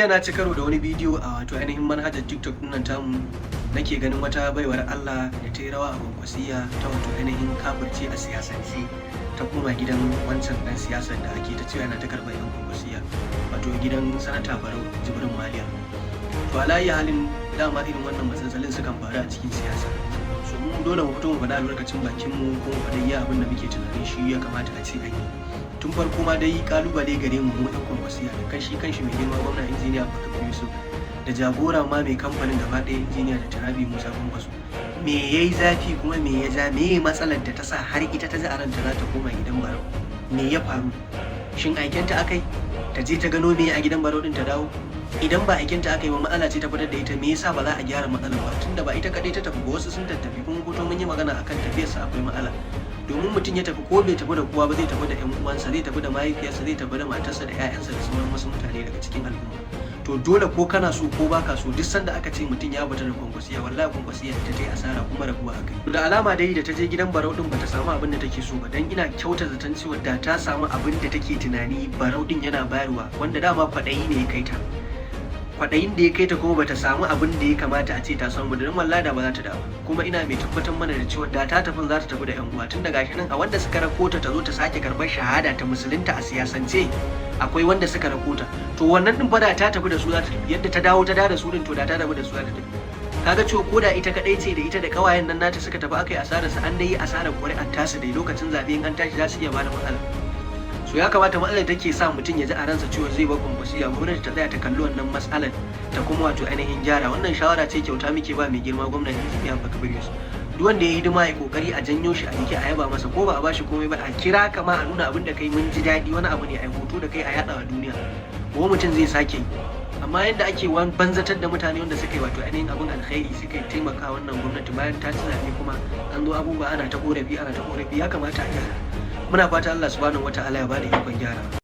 Yana ci karo da wani bidiyo a wato ainihin manhajar TikTok din nan tamu, nake ganin wata baiwar Allah da ta yi rawa a kwankwasiya ta wato ainihin kafirce a siyasance, ta koma gidan wancan dan siyasar da ake ta cewa yana ta karɓar yan kwankwasiya, wato gidan sanata Barau Jibrin Maliya. To alayi halin dama irin wannan matsalolin sukan faru a cikin siyasa. So mu dole mu fito mu faɗa albarkacin bakin mu ko mu faɗa iya abin da muke tunanin shi ya kamata a ce an yi. Tun farko ma dai kalubale gare mu ɗan kwankwasiya da kanshi mai girma gwamna injiniya Bakar Yusuf da jagora ma mai kamfanin gaba ɗaya injiniya da Tarabi Musa Kwankwaso. Me yayi zafi kuma me ya ja, me matsalar da ta sa har ita ta ji a ranta za ta koma gidan Barau? Me ya faru? Shin aikenta akai ta je ta gano me a gidan Barau din ta dawo? Idan ba aikinta aka yi ba, matsala ce ta fitar da ita, me yasa ba za a gyara matsalar ba? Tunda ba ita kadai ta tafi ba, wasu sun tattafi, kuma fito mun yi magana akan tafiyarsa akwai matsala. Domin mutum ya tafi ko bai tafi da kowa ba, zai tafi da ƴan uwansa, zai tafi da mahaifiyarsa, zai tafi da matarsa da ƴaƴansa da sauran wasu mutane daga cikin al'umma. To dole ko kana so ko baka so, duk sanda aka ce mutum ya fita da kwankwasiya, wallahi kwankwasiya ita ta yi asara kuma rabuwa a kai. Da alama dai da ta je gidan Barau din bata samu abin da take so ba, dan ina kyauta zaton cewa da ta samu abin da take tunani Barau din yana bayarwa, wanda dama kwaɗayi ne ya kai ta. Kwaɗayin da ya kai ta kuma bata samu abin da ya kamata a ce ta samu, da wallahi da ba za ta dawo. Kuma ina mai tabbatar mana da cewa da ta tafi za ta tafi da ƴan uwa, tun daga shi nan a wanda suka rako ta zo ta sake karɓar shahada ta musulunta a siyasance, akwai wanda suka rako ta. To wannan din fa da ta tafi da su za ta tafi, yadda ta dawo ta da su din, to da ta tafi da su za ta tafi. Kaga cewa ko da ita kadai ce da ita da kawayen nan nata suka tafi aka yi asararsa, an dai yi asarar ƙuri'ar tasu dai lokacin zaɓe, in an tashi za su iya bada matsala. So ya kamata matsalar take sa mutum ya ji a ransa cewa zai bar kwankwasiya, gwamnati ta tsaya ta kalli wannan matsalar ta kuma wato ainihin gyara. Wannan shawara ce kyauta muke ba mai girma gwamnati injiniya Bakar Yusuf. Duk wanda ya yi hidima ya kokari a janyo shi a jiki a yaba masa, ko ba a bashi komai ba a kira ka ma a nuna abin da kai mun ji daɗi, wani abu ne a hoto da kai a yaɗa wa duniya, ko mutum zai sake yi. Amma yadda ake banzatar da mutane wanda suka yi wato ainihin abin alkhairi, suka yi taimaka wannan gwamnati bayan ta ci zaɓe kuma an zo abubuwa ana ta korafi, ya kamata a gyara. Muna fata Allah subhanahu wataala ya bada ikon gyara.